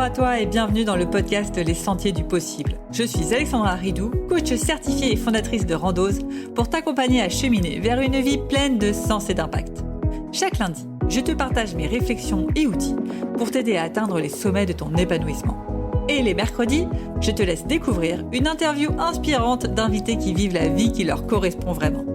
Bonjour à toi et bienvenue dans le podcast Les Sentiers du Possible. Je suis Alexandra Ridou, coach certifiée et fondatrice de Randose, pour t'accompagner à cheminer vers une vie pleine de sens et d'impact. Chaque lundi, je te partage mes réflexions et outils pour t'aider à atteindre les sommets de ton épanouissement. Et les mercredis, je te laisse découvrir une interview inspirante d'invités qui vivent la vie qui leur correspond vraiment.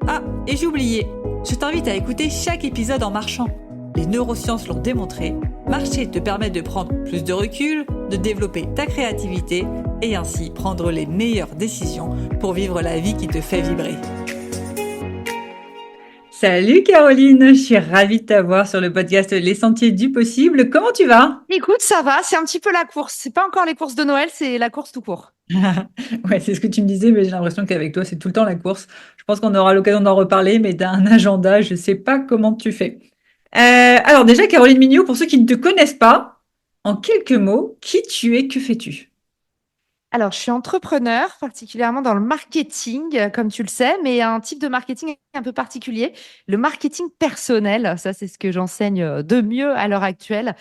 Ah, et j'ai oublié, je t'invite à écouter chaque épisode en marchant. Les neurosciences l'ont démontré, marcher te permet de prendre plus de recul, de développer ta créativité et ainsi prendre les meilleures décisions pour vivre la vie qui te fait vibrer. Salut Caroline, je suis ravie de t'avoir sur le podcast Les Sentiers du Possible. Comment tu vas? Écoute, ça va, c'est un petit peu la course. C'est pas encore les courses de Noël, c'est la course tout court. Ouais, c'est ce que tu me disais, mais j'ai l'impression qu'avec toi, c'est tout le temps la course. Je pense qu'on aura l'occasion d'en reparler, mais tu as un agenda, je sais pas comment tu fais. Alors déjà, Caroline Mignot, pour ceux qui ne te connaissent pas, en quelques mots, qui tu es, que fais-tu? Alors, je suis entrepreneur, particulièrement dans le marketing, comme tu le sais, mais un type de marketing un peu particulier, le marketing personnel. Ça, c'est ce que j'enseigne de mieux à l'heure actuelle.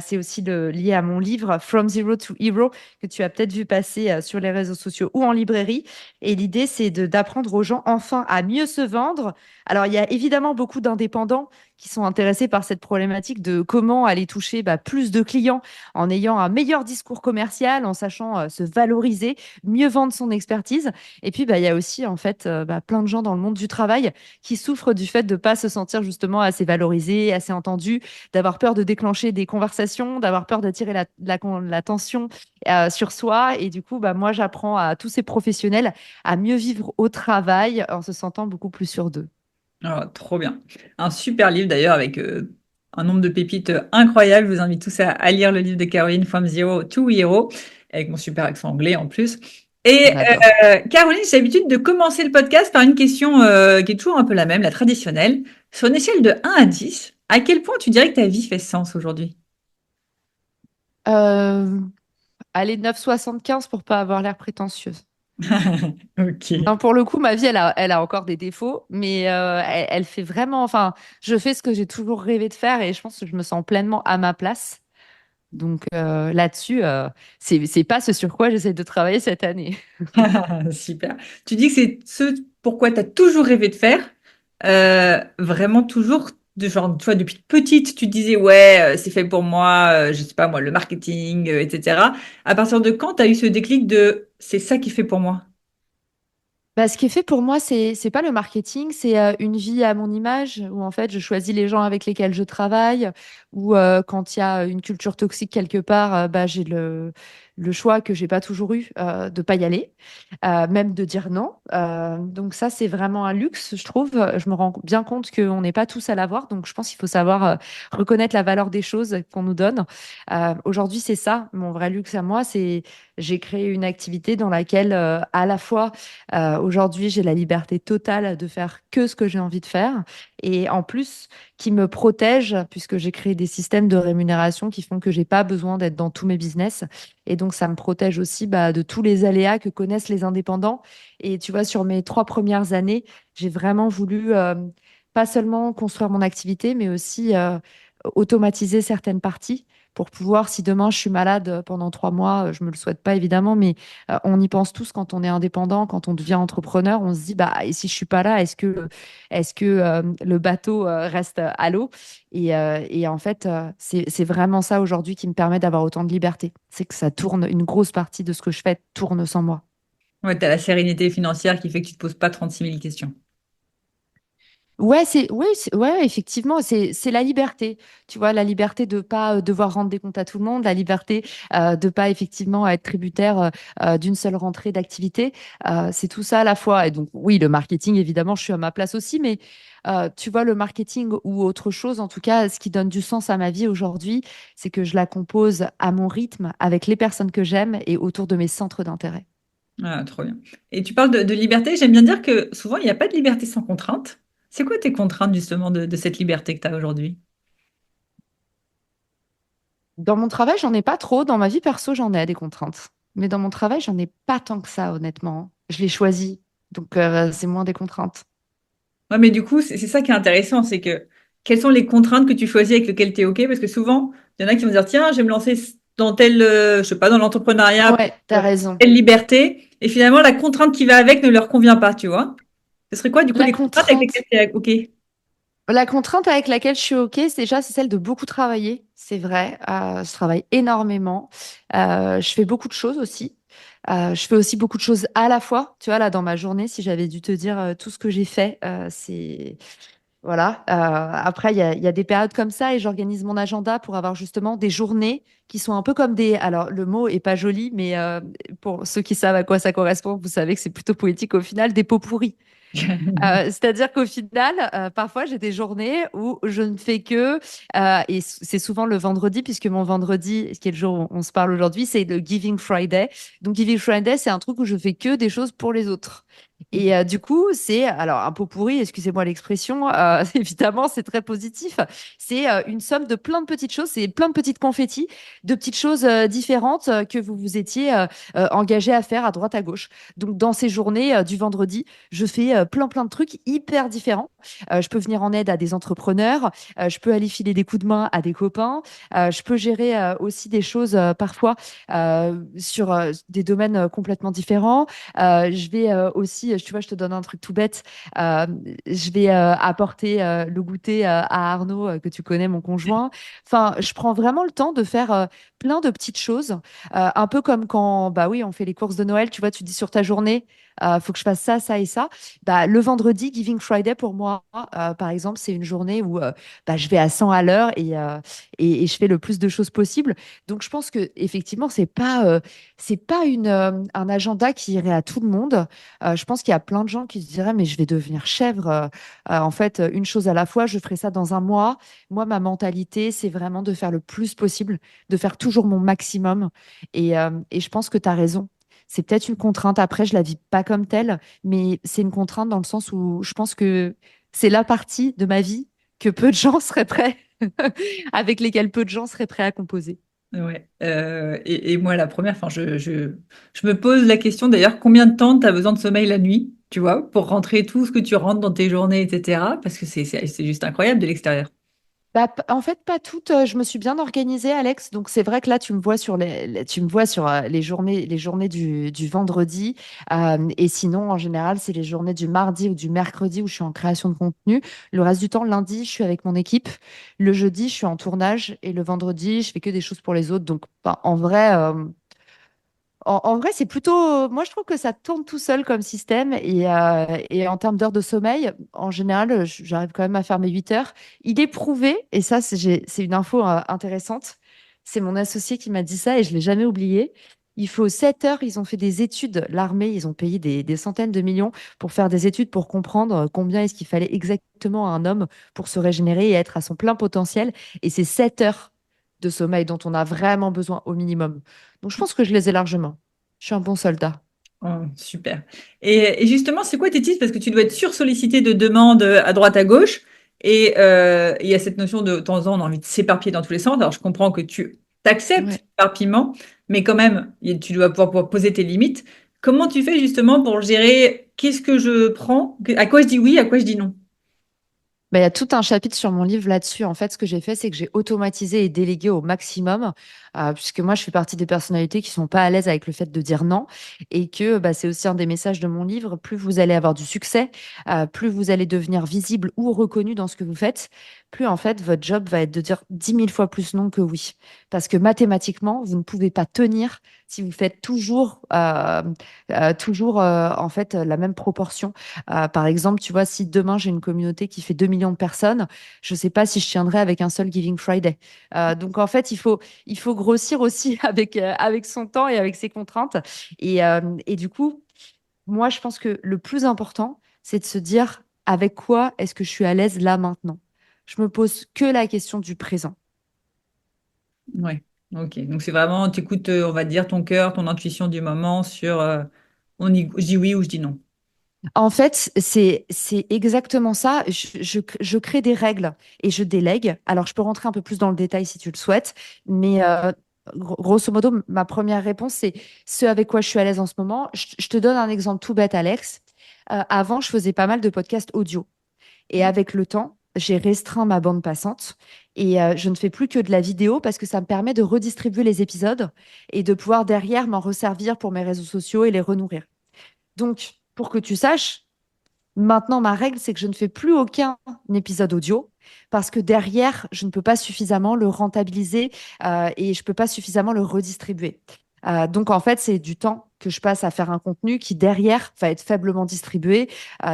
C'est aussi lié à mon livre From Zero to Hero, que tu as peut-être vu passer sur les réseaux sociaux ou en librairie. Et l'idée, c'est d'apprendre aux gens enfin à mieux se vendre. Alors, il y a évidemment beaucoup d'indépendants qui sont intéressés par cette problématique de comment aller toucher plus de clients en ayant un meilleur discours commercial, en sachant se valoriser, mieux vendre son expertise. Et puis, il y a aussi en fait plein de gens dans le monde du travail qui souffrent du fait de ne pas se sentir justement assez valorisé, assez entendu, d'avoir peur de déclencher des conversations, d'avoir peur d'attirer l'attention sur soi. Et du coup, moi, j'apprends à tous ces professionnels à mieux vivre au travail en se sentant beaucoup plus sûrs d'eux. Oh, trop bien. Un super livre d'ailleurs avec un nombre de pépites incroyable. Je vous invite tous à lire le livre de Caroline From Zero to Hero, avec mon super accent anglais en plus. Et On adore. Caroline, j'ai l'habitude de commencer le podcast par une question qui est toujours un peu la même, la traditionnelle. Sur une échelle de 1 à 10, à quel point tu dirais que ta vie fait sens aujourd'hui? Euh, Allez, 9,75 pour pas avoir l'air prétentieuse. Ok. Non, pour le coup, ma vie, elle a encore des défauts, mais elle fait vraiment, enfin, je fais ce que j'ai toujours rêvé de faire et je pense que je me sens pleinement à ma place. Donc là-dessus, c'est pas ce sur quoi j'essaie de travailler cette année. Super. Tu dis que c'est ce pourquoi tu as toujours rêvé de faire. Vraiment toujours, de genre, tu vois, depuis petite, tu te disais, ouais, c'est fait pour moi, je sais pas moi, le marketing, etc. À partir de quand tu as eu ce déclic de c'est ça qui fait pour moi? Ce qui est fait pour moi, c'est pas le marketing, c'est une vie à mon image où en fait je choisis les gens avec lesquels je travaille, ou quand il y a une culture toxique quelque part, j'ai le choix que j'ai pas toujours eu de pas y aller, même de dire non. Donc ça, c'est vraiment un luxe, je trouve. Je me rends bien compte qu'on n'est pas tous à l'avoir, donc je pense qu'il faut savoir reconnaître la valeur des choses qu'on nous donne. Aujourd'hui, c'est ça, mon vrai luxe à moi, c'est j'ai créé une activité dans laquelle à la fois aujourd'hui, j'ai la liberté totale de faire que ce que j'ai envie de faire. Et en plus, qui me protège, puisque j'ai créé des systèmes de rémunération qui font que j'ai pas besoin d'être dans tous mes business. Et donc, ça me protège aussi de tous les aléas que connaissent les indépendants. Et tu vois, sur mes 3 premières années, j'ai vraiment voulu pas seulement construire mon activité, mais aussi automatiser certaines parties pour pouvoir, si demain je suis malade pendant 3 mois, je me le souhaite pas évidemment, mais on y pense tous quand on est indépendant, quand on devient entrepreneur, on se dit et si je suis pas là, est-ce que le bateau reste à l'eau? Et en fait, c'est vraiment ça aujourd'hui qui me permet d'avoir autant de liberté. C'est que ça tourne, une grosse partie de ce que je fais tourne sans moi. Ouais, tu as la sérénité financière qui fait que tu te poses pas 36 000 questions. Ouais, effectivement, c'est la liberté. Tu vois, la liberté de pas devoir rendre des comptes à tout le monde, la liberté de pas effectivement être tributaire d'une seule rentrée d'activité. C'est tout ça à la fois. Et donc, oui, le marketing, évidemment, je suis à ma place aussi, mais tu vois, le marketing ou autre chose, en tout cas, ce qui donne du sens à ma vie aujourd'hui, c'est que je la compose à mon rythme, avec les personnes que j'aime et autour de mes centres d'intérêt. Ah, trop bien. Et tu parles de liberté. J'aime bien dire que souvent, il n'y a pas de liberté sans contrainte. C'est quoi tes contraintes justement de cette liberté que tu as aujourd'hui? Dans mon travail, j'en ai pas trop. Dans ma vie perso, j'en ai des contraintes. Mais dans mon travail, j'en ai pas tant que ça, honnêtement. Je l'ai choisi. Donc, c'est moins des contraintes. Ouais, mais du coup, c'est ça qui est intéressant, c'est que quelles sont les contraintes que tu choisis avec lesquelles tu es OK? Parce que souvent, il y en a qui vont dire, tiens, je vais me lancer dans tel, je sais pas, dans l'entrepreneuriat, Ouais, t'as euh, raison. telle liberté, et finalement la contrainte qui va avec ne leur convient pas, tu vois. Ce serait quoi, du coup, La les contraintes avec lesquelles contrainte. tu es OK? La contrainte avec laquelle je suis OK, c'est celle de beaucoup travailler. C'est vrai. Je travaille énormément. Je fais beaucoup de choses aussi. Je fais aussi beaucoup de choses à la fois. Tu vois, là, dans ma journée, si j'avais dû te dire tout ce que j'ai fait, c'est voilà. Après, il y a des périodes comme ça et j'organise mon agenda pour avoir justement des journées qui sont un peu comme des. Alors, le mot est pas joli, mais pour ceux qui savent à quoi ça correspond, vous savez que c'est plutôt poétique au final, des pots pourris. C'est-à-dire qu'au final, parfois, j'ai des journées où je ne fais que, et c'est souvent le vendredi, puisque mon vendredi, qui est le jour où on se parle aujourd'hui, c'est le Giving Friday. Donc, Giving Friday, c'est un truc où je fais que des choses pour les autres. Et du coup, c'est alors un pot pourri, excusez-moi l'expression, évidemment, c'est très positif. C'est une somme de plein de petites choses, c'est plein de petites confettis, de petites choses différentes que vous vous étiez engagé à faire à droite à gauche. Donc, dans ces journées du vendredi, je fais plein de trucs hyper différents. Je peux venir en aide à des entrepreneurs, je peux aller filer des coups de main à des copains, je peux gérer aussi des choses parfois sur des domaines complètement différents. Je vais aussi, tu vois, je te donne un truc tout bête, euh, je vais apporter le goûter à Arnaud, que tu connais, mon conjoint. Enfin, je prends vraiment le temps de faire plein de petites choses, un peu comme quand, bah oui, on fait les courses de Noël, tu vois, tu dis sur ta journée, faut que je fasse ça, ça et ça. Bah, le vendredi, Giving Friday, pour moi, par exemple, c'est une journée où bah, je vais à 100 à l'heure et je fais le plus de choses possible. Donc, je pense que effectivement, c'est pas un agenda qui irait à tout le monde. Je pense qu'il y a plein de gens qui se diraient, mais je vais devenir chèvre. En fait, une chose à la fois, je ferai ça dans un mois. Moi, ma mentalité, c'est vraiment de faire le plus possible, de faire toujours mon maximum. Et je pense que tu as raison. C'est peut-être une contrainte. Après, je la vis pas comme telle, mais c'est une contrainte dans le sens où je pense que c'est la partie de ma vie que peu de gens seraient prêts, avec lesquels peu de gens seraient prêts à composer. Ouais. Et moi, la première, enfin, je me pose la question d'ailleurs, combien de temps tu as besoin de sommeil la nuit, tu vois, pour rentrer tout ce que tu rentres dans tes journées, etc. Parce que c'est juste incroyable de l'extérieur. Bah, en fait, pas toutes. Je me suis bien organisée, Alex. Donc, c'est vrai que là, tu me vois sur tu me vois sur les journées du vendredi. Et sinon, en général, c'est les journées du mardi ou du mercredi où je suis en création de contenu. Le reste du temps, lundi, je suis avec mon équipe. Le jeudi, je suis en tournage. Et le vendredi, je fais que des choses pour les autres. Donc, bah, en vrai, en vrai, c'est plutôt. Moi, je trouve que ça tourne tout seul comme système. Et en termes d'heures de sommeil, en général, j'arrive quand même à faire mes 8 heures. Il est prouvé, et ça, c'est une info intéressante. C'est mon associé qui m'a dit ça et je ne l'ai jamais oublié. Il faut 7 heures. Ils ont fait des études. L'armée, ils ont payé des centaines de millions pour faire des études pour comprendre combien est-ce qu'il fallait exactement à un homme pour se régénérer et être à son plein potentiel. Et c'est 7 heures de sommeil dont on a vraiment besoin au minimum. Donc, je pense que je les ai largement. Je suis un bon soldat. Oh, super. Et justement, c'est quoi tes tips? Parce que tu dois être sursollicité de demandes à droite à gauche. Et il y a cette notion de temps en temps, on a envie de s'éparpiller dans tous les sens. Alors, je comprends que tu t'acceptes Ouais. l'éparpillement, mais quand même, tu dois pouvoir poser tes limites. Comment tu fais justement pour gérer qu'est-ce que je prends, à quoi je dis oui, à quoi je dis non? Bah, il y a tout un chapitre sur mon livre là-dessus. En fait, ce que j'ai fait, c'est que j'ai automatisé et délégué au maximum, puisque moi, je fais partie des personnalités qui sont pas à l'aise avec le fait de dire non, et que bah, c'est aussi un des messages de mon livre. Plus vous allez avoir du succès, plus vous allez devenir visible ou reconnu dans ce que vous faites, plus en fait, votre job va être de dire 10 000 fois plus non que oui. Parce que mathématiquement, vous ne pouvez pas tenir si vous faites toujours en fait, la même proportion. Par exemple, tu vois, si demain j'ai une communauté qui fait 2 millions de personnes, je ne sais pas si je tiendrai avec un seul Giving Friday. Donc en fait, il faut grossir aussi avec son temps et avec ses contraintes. Et du coup, moi, je pense que le plus important, c'est de se dire avec quoi est-ce que je suis à l'aise là maintenant. Je me pose que la question du présent. Ouais, ok. Donc c'est vraiment, tu écoutes, on va dire, ton cœur, ton intuition du moment sur je dis oui ou je dis non. En fait, c'est exactement ça. Je crée des règles et je délègue. Alors, je peux rentrer un peu plus dans le détail si tu le souhaites, mais grosso modo, ma première réponse, c'est ce avec quoi je suis à l'aise en ce moment. Je te donne un exemple tout bête, Alex. Avant, je faisais pas mal de podcasts audio. Et avec le temps, j'ai restreint ma bande passante et je ne fais plus que de la vidéo parce que ça me permet de redistribuer les épisodes et de pouvoir derrière m'en resservir pour mes réseaux sociaux et les renourrir. Donc, pour que tu saches, maintenant, ma règle, c'est que je ne fais plus aucun épisode audio parce que derrière, je ne peux pas suffisamment le rentabiliser et je ne peux pas suffisamment le redistribuer. Donc, en fait, c'est du temps que je passe à faire un contenu qui, derrière, va être faiblement distribué.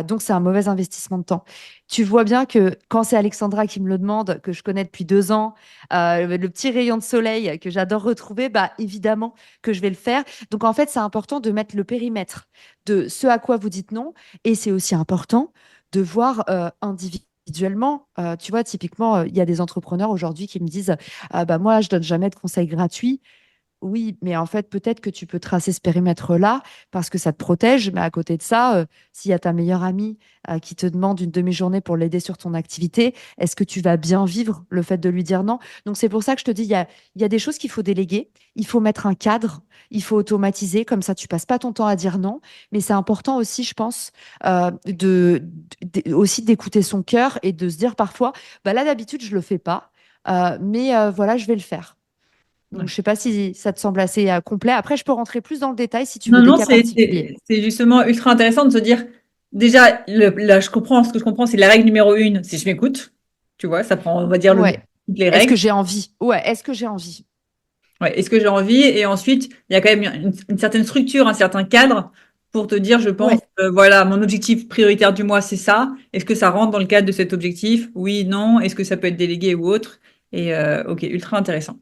Donc, c'est un mauvais investissement de temps. Tu vois bien que quand c'est Alexandra qui me le demande, que je connais depuis 2 ans, le petit rayon de soleil que j'adore retrouver, bah, évidemment que je vais le faire. Donc, en fait, c'est important de mettre le périmètre de ce à quoi vous dites non et c'est aussi important de voir individuellement. Tu vois, typiquement, il y a des entrepreneurs aujourd'hui qui me disent, ah bah moi, je donne jamais de conseils gratuits. Oui, mais en fait, peut-être que tu peux tracer ce périmètre-là parce que ça te protège. Mais à côté de ça, s'il y a ta meilleure amie qui te demande une demi-journée pour l'aider sur ton activité, est-ce que tu vas bien vivre le fait de lui dire non? Donc, c'est pour ça que je te dis, il y a des choses qu'il faut déléguer. Il faut mettre un cadre. Il faut automatiser. Comme ça, tu passes pas ton temps à dire non. Mais c'est important aussi, je pense, aussi d'écouter son cœur et de se dire parfois, bah là, d'habitude, je le fais pas. Mais voilà, je vais le faire. Donc, je sais pas si ça te semble assez complet. Après, je peux rentrer plus dans le détail si tu veux Non, des non, cas particuliers. c'est justement ultra intéressant de se dire, déjà, là, je comprends, ce que je comprends, c'est la règle numéro une, c'est je m'écoute. Tu vois, ça prend, on va dire, Ouais. toutes les Est-ce règles. que j'ai envie? Ouais, est-ce que j'ai envie? Ouais, est-ce que j'ai envie? Et ensuite, il y a quand même une certaine structure, un certain cadre pour te dire, je pense, Ouais, voilà, mon objectif prioritaire du mois, c'est ça. Est-ce que ça rentre dans le cadre de cet objectif? Oui, non. Est-ce que ça peut être délégué ou autre? Et ok, ultra intéressant.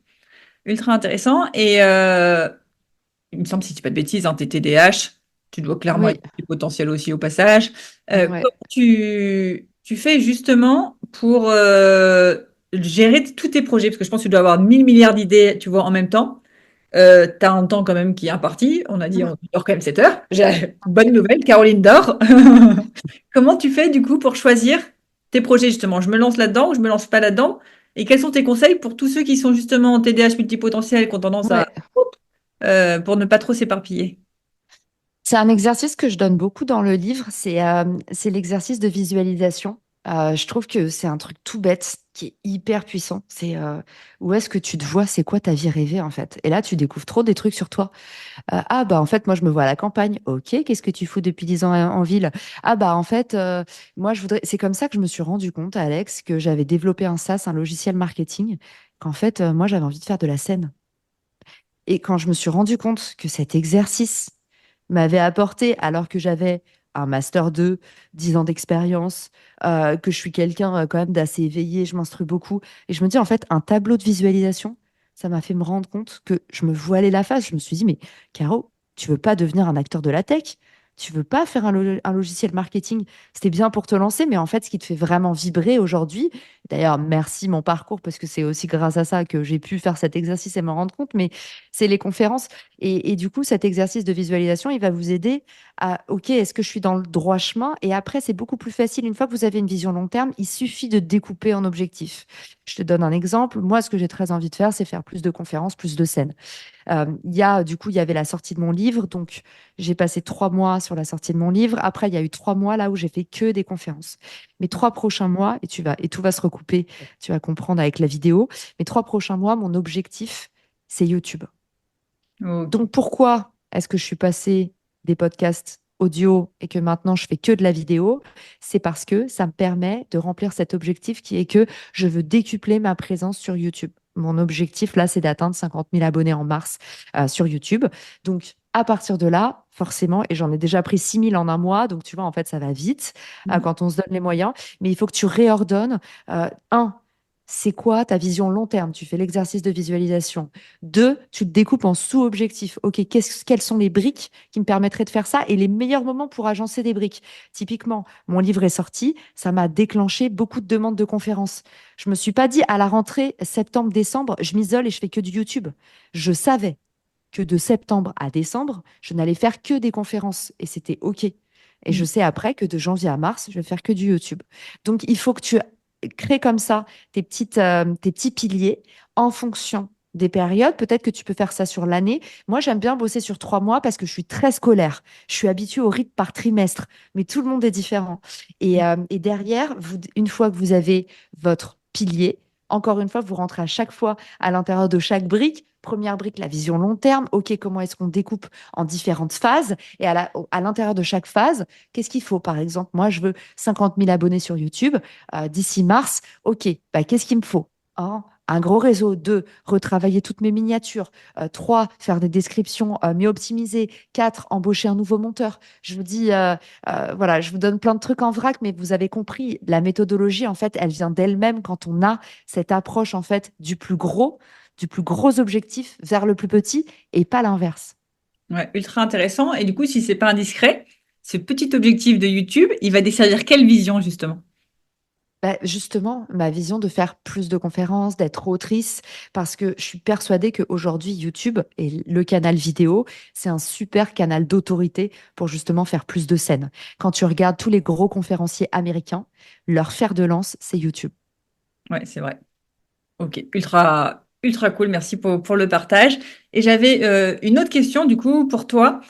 Ultra intéressant. Et il me semble, si tu dis pas de bêtises, hein, t'es TDAH, tu dois clairement oui, être du potentiel aussi au passage. ouais. Comment tu fais justement pour gérer tous tes projets? Parce que je pense que tu dois avoir 1000 milliards d'idées, tu vois, en même temps. Tu as un temps quand même qui est imparti. On a dit on dort quand même 7 heures. J'ai bonne nouvelle, Caroline dort. Comment tu fais du coup pour choisir tes projets justement? Je me lance là-dedans ou je me lance pas là-dedans? Et quels sont tes conseils pour tous ceux qui sont justement en TDAH multipotentiel, qui ont tendance à Ouais. pour ne pas trop s'éparpiller? C'est un exercice que je donne beaucoup dans le livre, c'est l'exercice de visualisation. Je trouve que c'est un truc tout bête qui est hyper puissant. C'est où est-ce que tu te vois, c'est quoi ta vie rêvée en fait. Et là, tu découvres trop des trucs sur toi. Ah bah en fait, moi je me vois à la campagne. Ok, qu'est-ce que tu fous depuis 10 ans en ville? Ah bah en fait, moi je voudrais. C'est comme ça que je me suis rendu compte, Alex, que j'avais développé un SaaS, un logiciel marketing, qu'en fait, moi j'avais envie de faire de la scène. Et quand je me suis rendu compte que cet exercice m'avait apporté, alors que j'avais un master 2, 10 ans d'expérience, que je suis quelqu'un quand même d'assez éveillé, je m'instruis beaucoup, et je me dis en fait, un tableau de visualisation, ça m'a fait me rendre compte que je me voilais la face. Je me suis dit, mais Caro, tu veux pas devenir un acteur de la tech? Tu veux pas faire un logiciel marketing? C'était bien pour te lancer, mais en fait, ce qui te fait vraiment vibrer aujourd'hui, d'ailleurs, merci mon parcours, parce que c'est aussi grâce à ça que j'ai pu faire cet exercice et me rendre compte, mais c'est les conférences. Et du coup, cet exercice de visualisation, il va vous aider à, OK, est-ce que je suis dans le droit chemin? Et après, c'est beaucoup plus facile. Une fois que vous avez une vision long terme, il suffit de découper en objectifs. Je te donne un exemple. Moi, ce que j'ai très envie de faire, c'est faire plus de conférences, plus de scènes. Du coup, il y avait la sortie de mon livre. Donc, j'ai passé 3 mois sur la sortie de mon livre. Après, il y a eu 3 mois là où j'ai fait que des conférences. Mes 3 prochains mois, et tout va se recouper, tu vas comprendre avec la vidéo. Mes 3 prochains mois, mon objectif, c'est YouTube. Ok. Donc pourquoi est-ce que je suis passée des podcasts audio et que maintenant je fais que de la vidéo? C'est parce que ça me permet de remplir cet objectif qui est que je veux décupler ma présence sur YouTube. Mon objectif là, c'est d'atteindre 50 000 abonnés en mars sur YouTube. Donc à partir de là, forcément, et j'en ai déjà pris 6 000 en un mois, donc tu vois, en fait, ça va vite quand on se donne les moyens, mais il faut que tu réordonnes. Un, c'est quoi ta vision long terme? Tu fais l'exercice de visualisation. Deux, tu te découpes en sous-objectifs. OK, quelles sont les briques qui me permettraient de faire ça et les meilleurs moments pour agencer des briques? Typiquement, mon livre est sorti, ça m'a déclenché beaucoup de demandes de conférences. Je me suis pas dit à la rentrée septembre-décembre, je m'isole et je fais que du YouTube. Je savais que de septembre à décembre, je n'allais faire que des conférences et c'était OK. Et je sais après que de janvier à mars, je vais faire que du YouTube. Donc, il faut que tu crées comme ça tes petits piliers en fonction des périodes. Peut-être que tu peux faire ça sur l'année. Moi, j'aime bien bosser sur 3 mois parce que je suis très scolaire. Je suis habituée au rythme par trimestre, mais tout le monde est différent. Et derrière, une fois que vous avez votre pilier, encore une fois, vous rentrez à chaque fois à l'intérieur de chaque brique. Première brique, la vision long terme. OK, comment est-ce qu'on découpe en différentes phases? Et à l'intérieur de chaque phase, qu'est-ce qu'il faut? Par exemple, moi, je veux 50 000 abonnés sur YouTube d'ici mars. OK, bah, qu'est-ce qu'il me faut? Un gros réseau. Deux, retravailler toutes mes miniatures. Trois, faire des descriptions mieux optimisées. Quatre, embaucher un nouveau monteur. Je vous dis, voilà, je vous donne plein de trucs en vrac, mais vous avez compris, la méthodologie, en fait, elle vient d'elle-même quand on a cette approche, en fait, du plus gros objectif vers le plus petit et pas l'inverse. Ouais, ultra intéressant. Et du coup, si c'est pas indiscret, ce petit objectif de YouTube, il va desservir quelle vision justement? Bah, justement, ma vision de faire plus de conférences, d'être autrice, parce que je suis persuadée qu'aujourd'hui, YouTube et le canal vidéo, c'est un super canal d'autorité pour justement faire plus de scènes. Quand tu regardes tous les gros conférenciers américains, leur fer de lance, c'est YouTube. Ouais, c'est vrai. Ok, ultra cool. Merci pour le partage. Et j'avais une autre question du coup pour toi.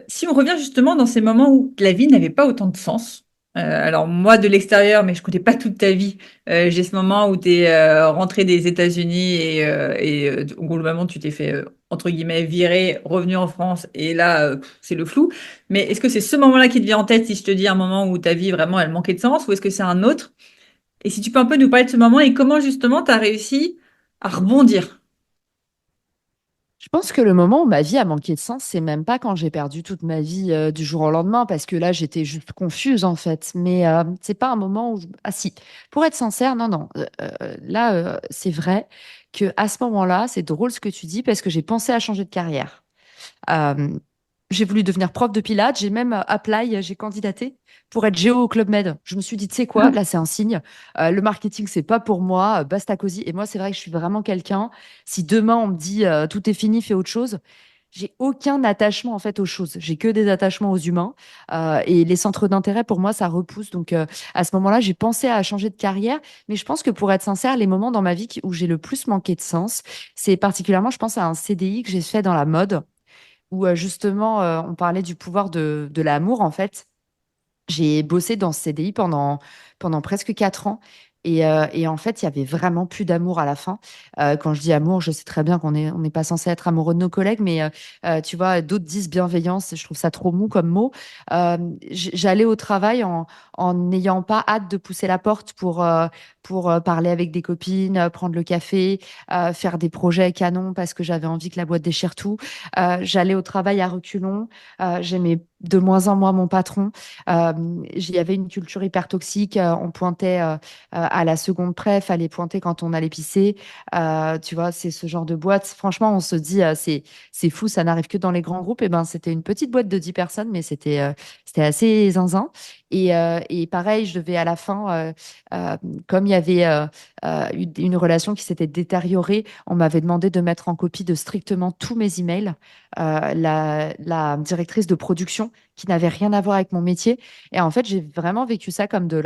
Si on revient justement dans ces moments où la vie n'avait pas autant de sens. Alors moi de l'extérieur, mais je connais pas toute ta vie. J'ai ce moment où tu es rentré des États-Unis et globalement tu t'es fait entre guillemets virer, revenu en France et là c'est le flou. Mais est-ce que c'est ce moment-là qui te vient en tête si je te dis un moment où ta vie vraiment elle manquait de sens ou est-ce que c'est un autre? Et si tu peux un peu nous parler de ce moment et comment justement tu as réussi à rebondir. Je pense que le moment où ma vie a manqué de sens, c'est même pas quand j'ai perdu toute ma vie du jour au lendemain, parce que là, j'étais juste confuse en fait. Mais c'est pas un moment où Ah si, pour être sincère, non, non. Là, c'est vrai que à ce moment-là, c'est drôle ce que tu dis, parce que j'ai pensé à changer de carrière. Euh, j'ai voulu devenir prof de pilates. J'ai même j'ai candidaté pour être géo au Club Med. Je me suis dit, tu sais quoi, là, c'est un signe. Le marketing, c'est pas pour moi. Basta cosy. Et moi, c'est vrai que je suis vraiment quelqu'un. Si demain, on me dit, tout est fini, fais autre chose, j'ai aucun attachement, en fait, aux choses. J'ai que des attachements aux humains. Et les centres d'intérêt, pour moi, ça repousse. Donc, à ce moment-là, j'ai pensé à changer de carrière. Mais je pense que pour être sincère, les moments dans ma vie où j'ai le plus manqué de sens, c'est particulièrement, je pense, à un CDI que j'ai fait dans la mode où justement on parlait du pouvoir de l'amour en fait. J'ai bossé dans ce CDI pendant presque 4 ans. Et en fait, il y avait vraiment plus d'amour à la fin. Quand je dis amour, je sais très bien on n'est pas censé être amoureux de nos collègues, mais tu vois, d'autres disent bienveillance. Et je trouve ça trop mou comme mot. J'allais au travail en n'ayant pas hâte de pousser la porte pour parler avec des copines, prendre le café, faire des projets canons parce que j'avais envie que la boîte déchire tout. J'allais au travail à reculons. J'aimais de moins en moins mon patron. Euh, il y avait une culture hyper toxique. On pointait à la seconde près, fallait pointer quand on allait pisser. Tu vois, c'est ce genre de boîte. Franchement, on se dit, c'est fou, ça n'arrive que dans les grands groupes. Et ben, c'était une petite boîte de 10 personnes, mais c'était assez zinzin. Et pareil, je devais à la fin, comme il y avait une relation qui s'était détériorée, on m'avait demandé de mettre en copie de strictement tous mes emails la directrice de production qui n'avait rien à voir avec mon métier. Et en fait, j'ai vraiment vécu ça comme de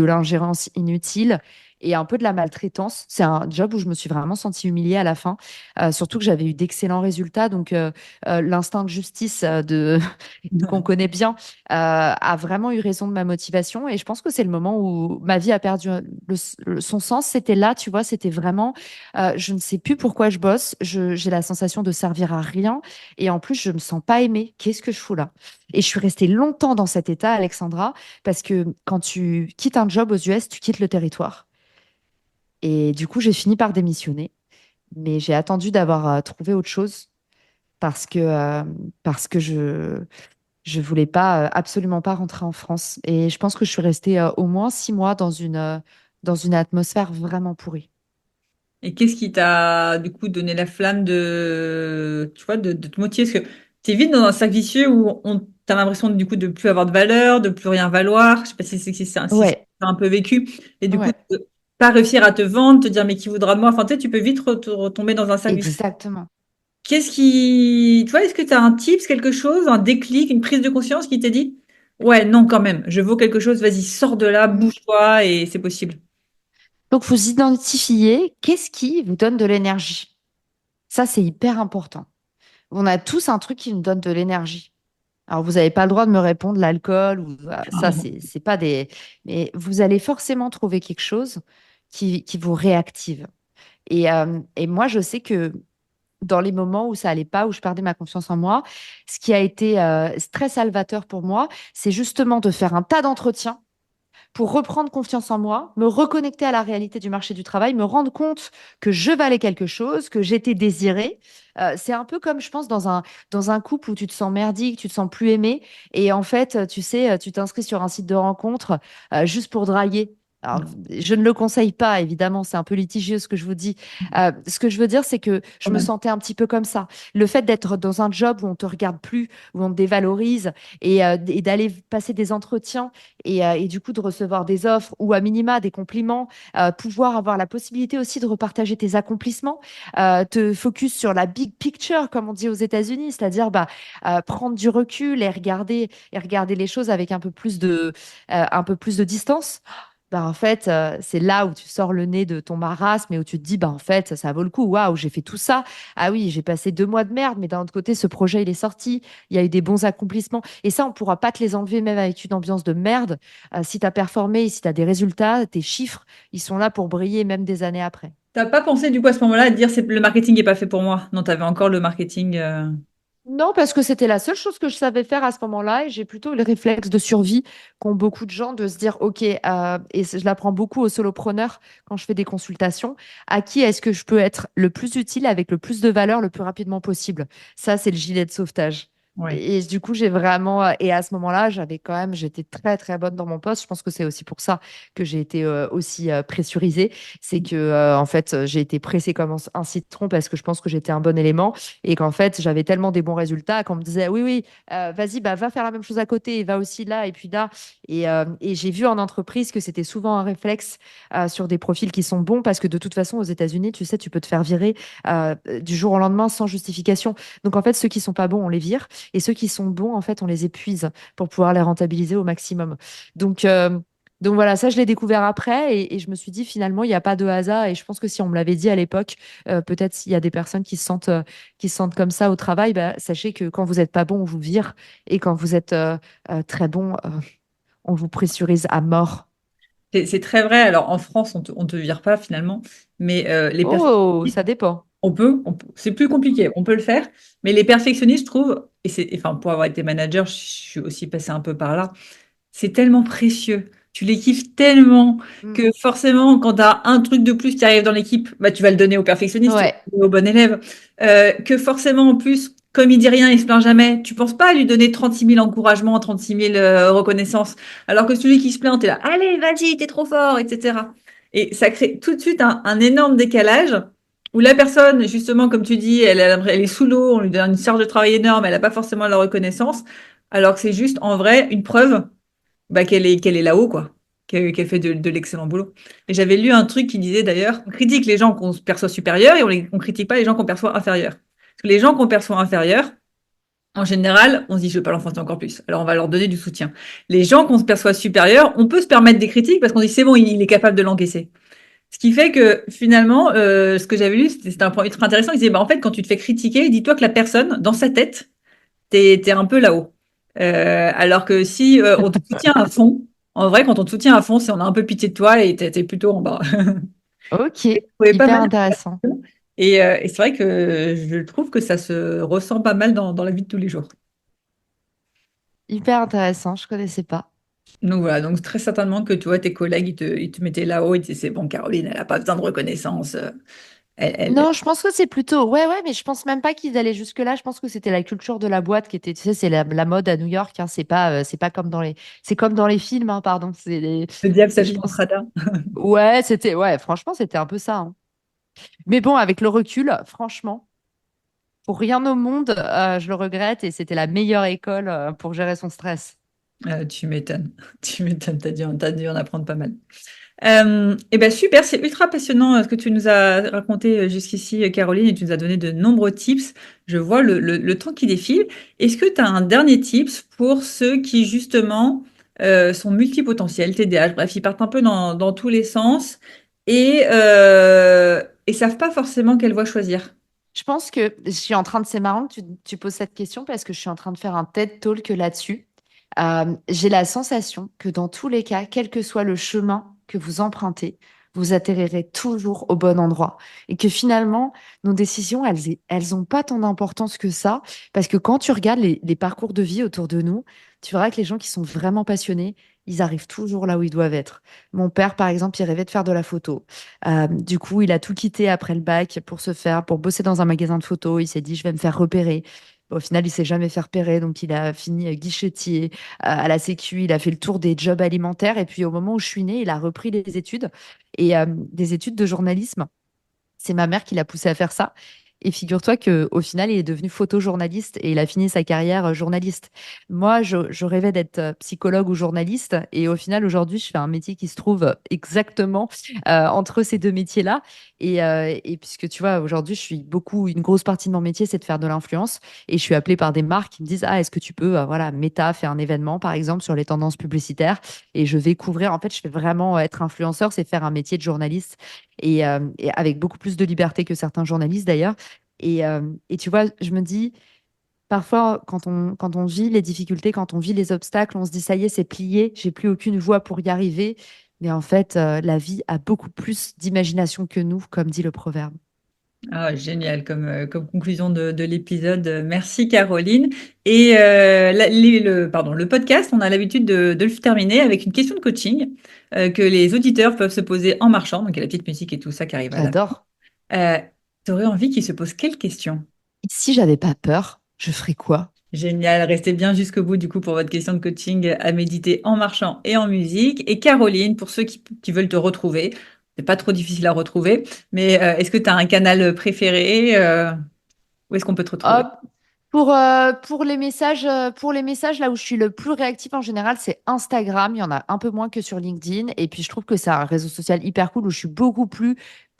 l'ingérence inutile et un peu de la maltraitance. C'est un job où je me suis vraiment sentie humiliée à la fin, surtout que j'avais eu d'excellents résultats. Donc, l'instinct de justice qu'on connaît bien a vraiment eu raison de ma motivation. Et je pense que c'est le moment où ma vie a perdu son sens. C'était là, tu vois, c'était vraiment, je ne sais plus pourquoi je bosse. J'ai la sensation de servir à rien. Et en plus, je me sens pas aimée. Qu'est-ce que je fous là? Et je suis restée longtemps dans cet état, Alexandra, parce que quand tu quittes un job aux US, tu quittes le territoire. Et du coup, j'ai fini par démissionner. Mais j'ai attendu d'avoir trouvé autre chose parce que, euh, parce que je voulais pas, absolument pas rentrer en France. Et je pense que je suis restée au moins 6 mois dans une atmosphère vraiment pourrie. Et qu'est-ce qui t'a du coup donné la flamme de, tu vois, de te motiver? Parce que t'es vite dans un cercle vicieux où t'as l'impression du coup de plus avoir de valeur, de plus rien valoir. Je sais pas si c'est Ouais, un peu vécu. Et du coup, ouais, de pas réussir à te vendre, te dire mais qui voudra de moi? Enfin, tu sais, tu peux vite retomber dans un cercle vicieux. exactement. Tu vois, est-ce que tu as un tips, quelque chose, un déclic, une prise de conscience qui t'est dit, ouais, non, quand même, je vaux quelque chose, vas-y, sors de là, bouge-toi et c'est possible. Donc, vous identifiez qu'est-ce qui vous donne de l'énergie. Ça, c'est hyper important. On a tous un truc qui nous donne de l'énergie. Alors, vous n'avez pas le droit de me répondre l'alcool ou ça, c'est pas des. Mais vous allez forcément trouver quelque chose qui vous réactive. Et moi, je sais que dans les moments où ça allait pas, où je perdais ma confiance en moi, ce qui a été très salvateur pour moi, c'est justement de faire un tas d'entretiens pour reprendre confiance en moi, me reconnecter à la réalité du marché du travail, me rendre compte que je valais quelque chose, que j'étais désirée. C'est un peu comme, je pense, dans un couple où tu te sens merdique, tu te sens plus aimé. Et en fait, tu sais, tu t'inscris sur un site de rencontre juste pour draguer. Alors, je ne le conseille pas, évidemment, c'est un peu litigieux ce que je vous dis. Ce que je veux dire, c'est que je me sentais un petit peu comme ça. Le fait d'être dans un job où on te regarde plus, où on te dévalorise et d'aller passer des entretiens et du coup de recevoir des offres ou à minima des compliments, pouvoir avoir la possibilité aussi de repartager tes accomplissements, te focus sur la big picture comme on dit aux États-Unis, c'est-à-dire prendre du recul et regarder les choses avec un peu plus de distance. Bah, en fait, c'est là où tu sors le nez de ton marasme et où tu te dis, bah, en fait, ça vaut le coup. Waouh, j'ai fait tout ça. Ah oui, j'ai passé 2 mois de merde, mais d'un autre côté, ce projet, il est sorti. Il y a eu des bons accomplissements. Et ça, on pourra pas te les enlever, même avec une ambiance de merde. Si tu as performé, si tu as des résultats, tes chiffres, ils sont là pour briller même des années après. T'as pas pensé du coup à ce moment-là à te dire c'est le marketing est pas fait pour moi. Non, t'avais encore le marketing. Non, parce que c'était la seule chose que je savais faire à ce moment-là et j'ai plutôt le réflexe de survie qu'ont beaucoup de gens de se dire, OK, je l'apprends beaucoup aux solopreneurs quand je fais des consultations, à qui est-ce que je peux être le plus utile avec le plus de valeur le plus rapidement possible? Ça, c'est le gilet de sauvetage. Ouais. Et du coup, j'ai vraiment, et à ce moment-là, j'étais très, très bonne dans mon poste. Je pense que c'est aussi pour ça que j'ai été aussi pressurisée. C'est que, en fait, j'ai été pressée comme un citron parce que je pense que j'étais un bon élément et qu'en fait, j'avais tellement des bons résultats qu'on me disait, oui, oui, vas-y, bah, va faire la même chose à côté, et va aussi là, et puis là. Et j'ai vu en entreprise que c'était souvent un réflexe sur des profils qui sont bons parce que de toute façon, aux États-Unis, tu sais, tu peux te faire virer du jour au lendemain sans justification. Donc, en fait, ceux qui sont pas bons, on les vire, et ceux qui sont bons, en fait, on les épuise pour pouvoir les rentabiliser au maximum. Donc, euh, donc voilà, ça, je l'ai découvert après et je me suis dit finalement, il n'y a pas de hasard. Et je pense que si on me l'avait dit à l'époque, peut-être s'il y a des personnes qui se sentent comme ça au travail, bah, sachez que quand vous n'êtes pas bon, on vous vire. Et quand vous êtes très bon, on vous pressurise à mort. C'est très vrai. Alors en France, on te vire pas finalement, mais les Oh, perfectionnistes, ça dépend. c'est plus compliqué. On peut le faire, mais les perfectionnistes, je trouve, enfin pour avoir été manager, je suis aussi passée un peu par là. C'est tellement précieux. Tu les kiffes tellement Mm. que forcément, quand tu as un truc de plus qui arrive dans l'équipe, bah, tu vas le donner au perfectionniste, tu vas Ouais, le donner au bon élève. Que forcément, en plus, comme il dit rien, il se plaint jamais, tu penses pas à lui donner 36 000 encouragements, 36 000 reconnaissances. Alors que celui qui se plaint, t'es là, allez, vas-y, t'es trop fort, etc. Et ça crée tout de suite un énorme décalage où la personne, justement, comme tu dis, elle est sous l'eau, on lui donne une charge de travail énorme, elle n'a pas forcément la reconnaissance, alors que c'est juste, en vrai, une preuve bah, qu'elle est là-haut, quoi. Qu'elle fait de l'excellent boulot. Et j'avais lu un truc qui disait d'ailleurs, on critique les gens qu'on perçoit supérieurs et on critique pas les gens qu'on perçoit inférieurs. Parce que les gens qu'on perçoit inférieurs, en général, on se dit, je vais pas l'enfoncer encore plus. Alors, on va leur donner du soutien. Les gens qu'on se perçoit supérieurs, on peut se permettre des critiques parce qu'on dit, c'est bon, il est capable de l'encaisser. Ce qui fait que finalement, ce que j'avais lu, c'était un point ultra intéressant. Il disait, bah, en fait, quand tu te fais critiquer, dis-toi que la personne, dans sa tête, t'es un peu là-haut. Alors que si on te soutient à fond, en vrai, quand on te soutient à fond, c'est on a un peu pitié de toi et t'es plutôt en bas. ok, Je trouvais pas hyper mal. intéressant. Et c'est vrai que je trouve que ça se ressent pas mal dans la vie de tous les jours. Hyper intéressant, je connaissais pas. Donc voilà, donc très certainement que tu vois, tes collègues, ils te mettaient là-haut, ils te disaient, c'est bon, Caroline, elle a pas besoin de reconnaissance. Elle... Non, je pense que c'est plutôt. Ouais, ouais, mais je pense même pas qu'ils allaient jusque-là. Je pense que c'était la culture de la boîte qui était. Tu sais, c'est la mode à New York. Hein, c'est pas comme dans les. C'est comme dans les films, hein, pardon. Le diable Je s'habille en pense. Prada. Ouais, c'était. Ouais, franchement, c'était un peu ça. Hein. Mais bon, avec le recul, franchement, pour rien au monde, je le regrette et c'était la meilleure école pour gérer son stress. Tu m'étonnes. Tu m'étonnes, t'as dû en apprendre pas mal. Eh ben super, c'est ultra passionnant ce que tu nous as raconté jusqu'ici, Caroline, et tu nous as donné de nombreux tips. Je vois le temps qui défile. Est-ce que tu as un dernier tips pour ceux qui justement sont multipotentiels, TDAH, bref, ils partent un peu dans tous les sens et savent pas forcément quelle voie choisir. Je pense que je suis en train de, c'est marrant que tu poses cette question parce que je suis en train de faire un TED Talk là-dessus. J'ai la sensation que dans tous les cas, quel que soit le chemin que vous empruntez, vous atterrirez toujours au bon endroit. Et que finalement, nos décisions, elles ont pas tant d'importance que ça. Parce que quand tu regardes les parcours de vie autour de nous, tu verras que les gens qui sont vraiment passionnés, ils arrivent toujours là où ils doivent être. Mon père, par exemple, il rêvait de faire de la photo. Du coup, il a tout quitté après le bac pour bosser dans un magasin de photos. Il s'est dit, je vais me faire repérer. Au final, il s'est jamais fait repérer, donc il a fini guichetier à la Sécu. Il a fait le tour des jobs alimentaires. Et puis, au moment où je suis née, il a repris des études et des études de journalisme. C'est ma mère qui l'a poussé à faire ça. Et figure-toi qu'au final, il est devenu photojournaliste et il a fini sa carrière journaliste. Moi, je rêvais d'être psychologue ou journaliste. Et au final, aujourd'hui, je fais un métier qui se trouve exactement entre ces deux métiers-là. Et puisque tu vois, aujourd'hui, une grosse partie de mon métier, c'est de faire de l'influence. Et je suis appelée par des marques qui me disent, ah, est-ce que tu peux, voilà, Meta fait un événement, par exemple, sur les tendances publicitaires. Et je vais couvrir, en fait, je fais vraiment être influenceur, c'est faire un métier de journaliste et avec beaucoup plus de liberté que certains journalistes d'ailleurs. Et tu vois, je me dis, parfois, quand on vit les difficultés, quand on vit les obstacles, on se dit, ça y est, c'est plié, j'ai plus aucune voie pour y arriver. Mais en fait, la vie a beaucoup plus d'imagination que nous, comme dit le proverbe. Ah, génial comme conclusion de l'épisode. Merci Caroline. Et le podcast, on a l'habitude de le terminer avec une question de coaching que les auditeurs peuvent se poser en marchant. Donc il y a la petite musique et tout ça qui arrive à la J'adore. fin. Tu aurais envie qu'ils se posent quelle question? Et si j'avais pas peur, je ferais quoi? Génial, restez bien jusqu'au bout du coup pour votre question de coaching à méditer en marchant et en musique. Et Caroline, pour ceux qui veulent te retrouver, c'est pas trop difficile à retrouver, mais est-ce que tu as un canal préféré? Où est-ce qu'on peut te retrouver? Hop. Pour les messages, là où je suis le plus réactive en général, c'est Instagram. Il y en a un peu moins que sur LinkedIn. Et puis, je trouve que c'est un réseau social hyper cool où je suis beaucoup plus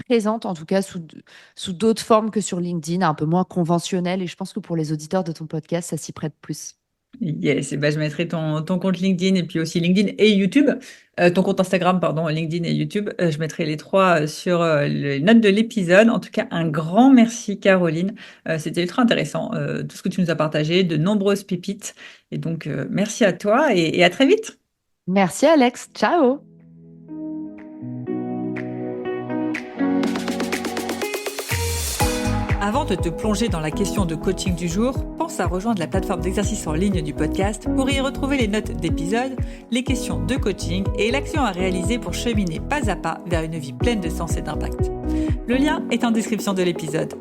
présente, en tout cas sous d'autres formes que sur LinkedIn, un peu moins conventionnelle. Et je pense que pour les auditeurs de ton podcast, ça s'y prête plus. Yes, et ben, je mettrai ton compte LinkedIn et puis aussi LinkedIn et YouTube. Ton compte Instagram, pardon, LinkedIn et YouTube. Je mettrai les trois sur les notes de l'épisode. En tout cas, un grand merci Caroline. C'était ultra intéressant, tout ce que tu nous as partagé, de nombreuses pépites. Et donc, merci à toi et à très vite. Merci, Alex. Ciao! Avant de te plonger dans la question de coaching du jour, pense à rejoindre la plateforme d'exercice en ligne du podcast pour y retrouver les notes d'épisode, les questions de coaching et l'action à réaliser pour cheminer pas à pas vers une vie pleine de sens et d'impact. Le lien est en description de l'épisode.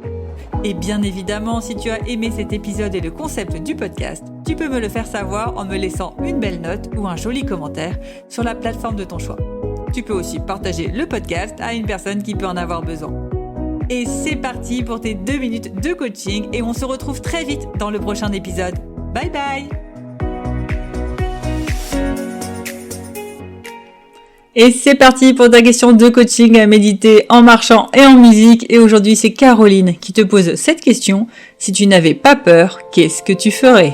Et bien évidemment, si tu as aimé cet épisode et le concept du podcast, tu peux me le faire savoir en me laissant une belle note ou un joli commentaire sur la plateforme de ton choix. Tu peux aussi partager le podcast à une personne qui peut en avoir besoin. Et c'est parti pour tes 2 minutes de coaching et on se retrouve très vite dans le prochain épisode. Bye bye! Et c'est parti pour ta question de coaching à méditer en marchant et en musique. Et aujourd'hui, c'est Caroline qui te pose cette question. Si tu n'avais pas peur, qu'est-ce que tu ferais?